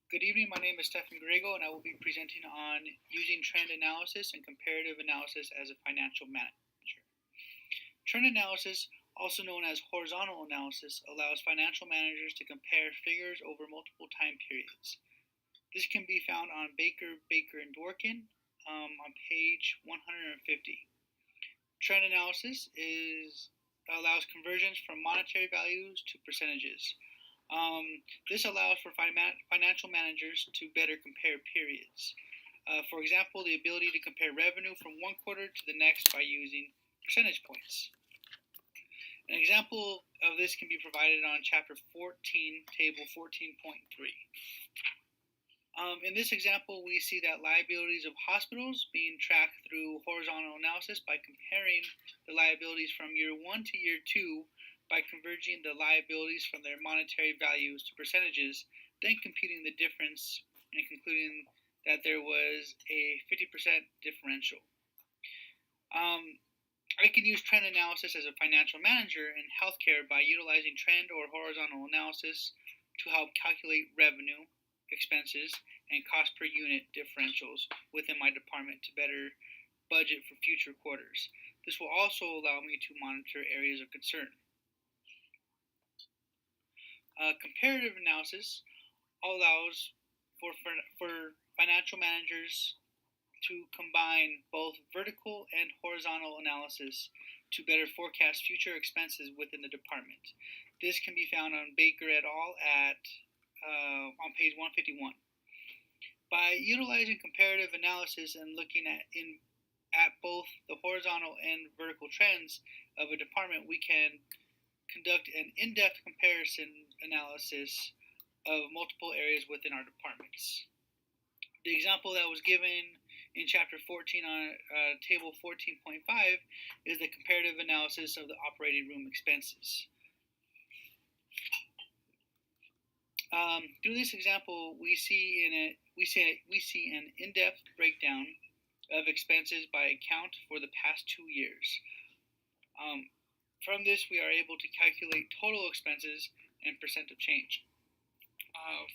Good evening, my name is Stefan Grego and I will be presenting on using trend analysis and comparative analysis as a financial manager. Trend analysis, also known as horizontal analysis, allows financial managers to compare figures over multiple time periods. This can be found on Baker, and Dworkin on page 150. Trend analysis allows conversions from monetary values to percentages. This allows for financial managers to better compare periods. For example, the ability to compare revenue from one quarter to the next by using percentage points. An example of this can be provided on Chapter 14, Table 14.3. In this example, we see that liabilities of hospitals being tracked through horizontal analysis by comparing the liabilities from year 1 to year 2 by converging the liabilities from their monetary values to percentages, then computing the difference and concluding that there was a 50% differential. I can use trend analysis as a financial manager in healthcare by utilizing trend or horizontal analysis to help calculate revenue, expenses, and cost per unit differentials within my department to better budget for future quarters. This will also allow me to monitor areas of concern. Comparative analysis allows for financial managers to combine both vertical and horizontal analysis to better forecast future expenses within the department. This can be found on Baker et al. On page 151. By utilizing comparative analysis and looking at both the horizontal and vertical trends of a department, we can conduct an in-depth comparison analysis of multiple areas within our departments. The example that was given in Chapter 14 on Table 14.5 is the comparative analysis of the operating room expenses. Through this example, we see an in-depth breakdown of expenses by account for the past 2 years. From this, we are able to calculate total expenses and percent of change.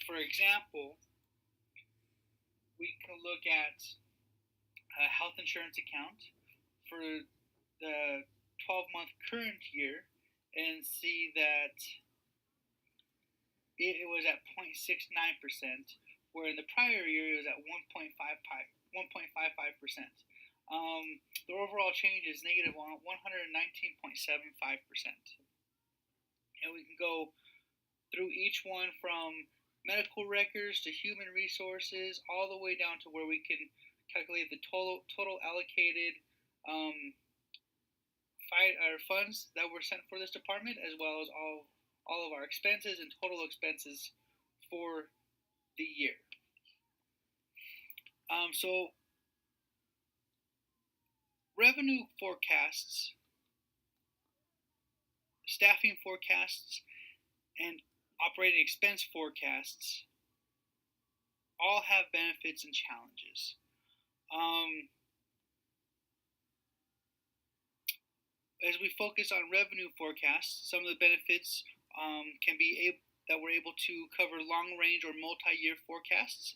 For example, we can look at a health insurance account for the 12-month current year and see that it was at 0.69%, where in the prior year it was at 1.55%. The overall change is negative 119.75%. And we can go through each one from medical records to human resources, all the way down to where we can calculate the total allocated funds that were sent for this department, as well as all of our expenses and total expenses for the year. So revenue forecasts, staffing forecasts, and operating expense forecasts all have benefits and challenges. As we focus on revenue forecasts, some of the benefits can be that we're able to cover long-range or multi-year forecasts,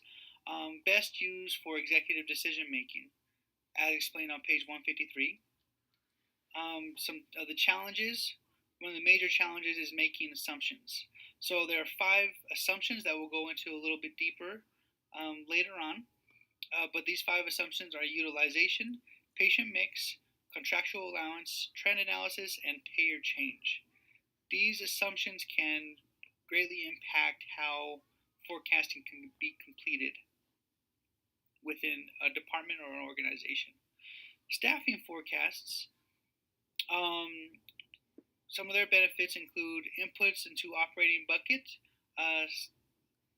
best used for executive decision making, as explained on page 153. Some of the challenges, one of the major challenges is making assumptions. So there are 5 assumptions that we'll go into a little bit deeper later on, but these 5 assumptions are utilization, patient mix, contractual allowance, trend analysis, and payer change. These assumptions can greatly impact how forecasting can be completed within a department or an organization. Staffing forecasts, some of their benefits include inputs into operating bucket.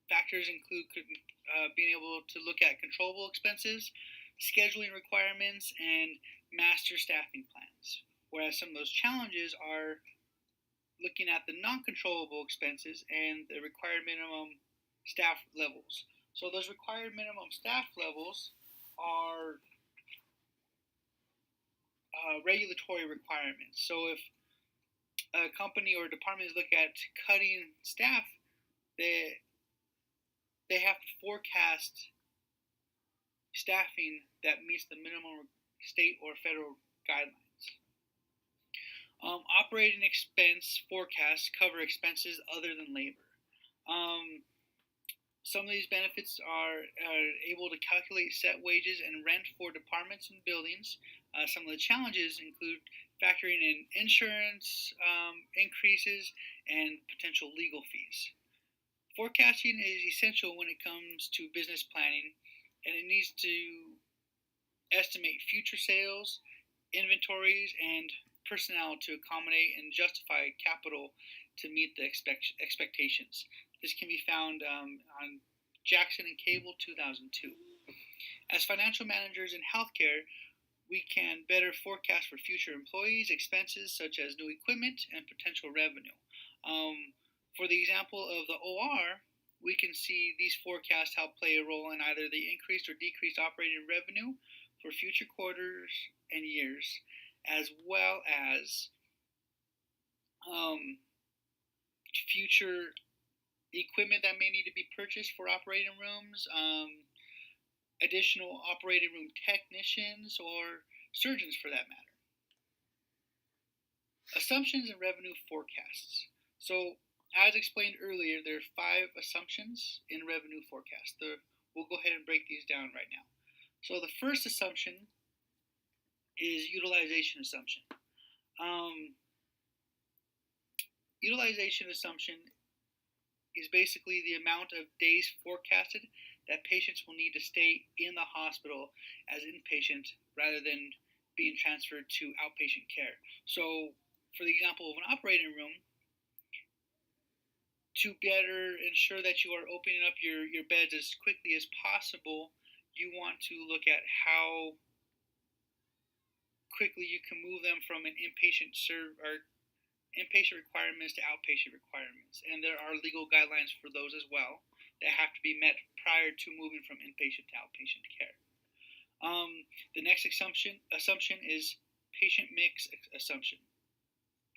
Factors include being able to look at controllable expenses, scheduling requirements, and master staffing plans. Whereas some of those challenges are looking at the non-controllable expenses and the required minimum staff levels. So those required minimum staff levels are regulatory requirements. So if a company or department is looking at cutting staff, they they have to forecast staffing that meets the minimum state or federal guidelines. Operating expense forecasts cover expenses other than labor. Some of these benefits are able to calculate set wages and rent for departments and buildings. Some of the challenges include factoring in insurance increases and potential legal fees. Forecasting is essential when it comes to business planning, and it needs to estimate future sales, inventories, and personnel to accommodate and justify capital to meet the expectations. This can be found on Jackson and Cable 2002. As financial managers in healthcare, we can better forecast for future employees, expenses such as new equipment, and potential revenue. For the example of the OR, we can see these forecasts help play a role in either the increased or decreased operating revenue for future quarters and years, as well as future equipment that may need to be purchased for operating rooms, additional operating room technicians, or surgeons for that matter. Assumptions and revenue forecasts. So, as explained earlier, there are 5 assumptions in revenue forecast. We'll go ahead and break these down right now. So the first assumption is utilization assumption. Utilization assumption is basically the amount of days forecasted that patients will need to stay in the hospital as inpatient rather than being transferred to outpatient care. So, for the example of an operating room, to better ensure that you are opening up your beds as quickly as possible, you want to look at how quickly you can move them from an inpatient requirements to outpatient requirements. And there are legal guidelines for those as well that have to be met prior to moving from inpatient to outpatient care. The next assumption is patient mix assumption.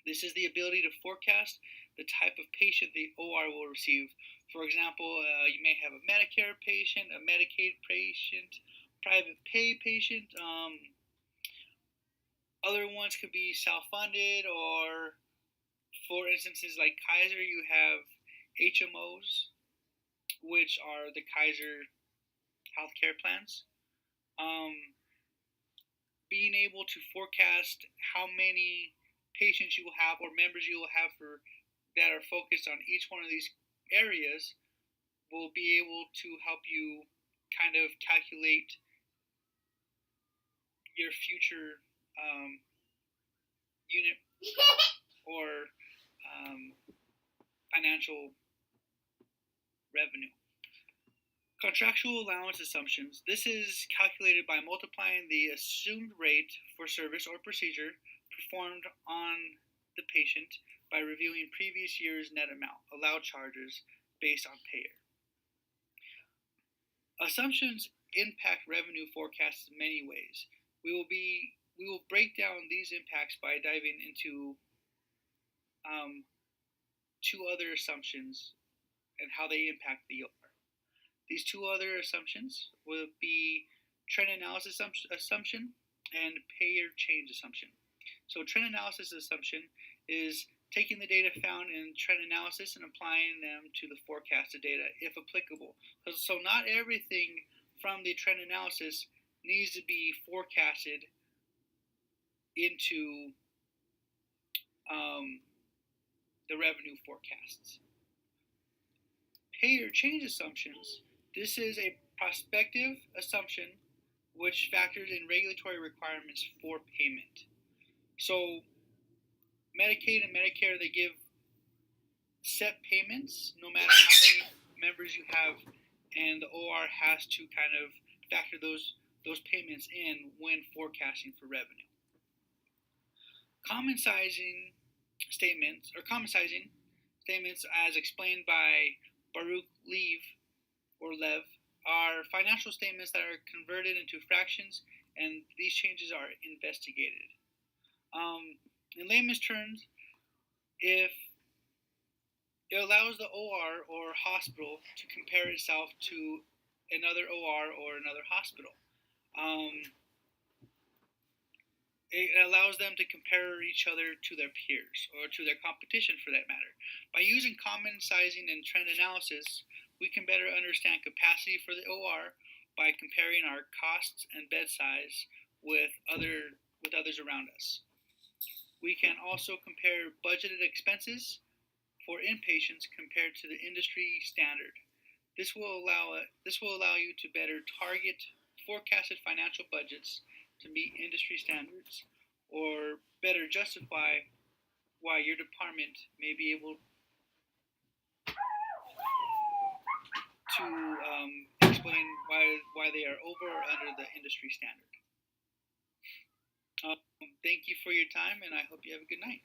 This is the ability to forecast the type of patient the OR will receive. For example, you may have a Medicare patient, a Medicaid patient, private pay patient. Other ones could be self-funded, or for instances like Kaiser, you have HMOs, which are the Kaiser healthcare plans. Being able to forecast how many patients you will have or members you will have that are focused on each one of these areas will be able to help you kind of calculate your future unit or financial revenue. Contractual allowance assumptions. This is calculated by multiplying the assumed rate for service or procedure performed on the patient by reviewing previous year's net amount, allowed charges based on payer. Assumptions impact revenue forecasts in many ways. We will break down these impacts by diving into 2 other assumptions and how they impact the OR. These 2 other assumptions will be trend analysis assumption and payer change assumption. So trend analysis assumption is taking the data found in trend analysis and applying them to the forecasted data if applicable. So not everything from the trend analysis needs to be forecasted into the revenue forecasts. Payer change assumptions. This is a prospective assumption which factors in regulatory requirements for payment. So Medicaid and Medicare, they give set payments no matter how many members you have, and the OR has to kind of factor those payments in when forecasting for revenue. Common sizing statements as explained by Baruch Lev are financial statements that are converted into fractions, and these changes are investigated. In layman's terms, if It allows the OR or hospital to compare itself to another OR or another hospital. It allows them to compare each other to their peers or to their competition for that matter. By using common sizing and trend analysis, we can better understand capacity for the OR by comparing our costs and bed size with others around us. We can also compare budgeted expenses for inpatients compared to the industry standard. This will allow you to better target forecasted financial budgets to meet industry standards, or better justify why your department may be able to explain why they are over or under the industry standard. Thank you for your time, and I hope you have a good night.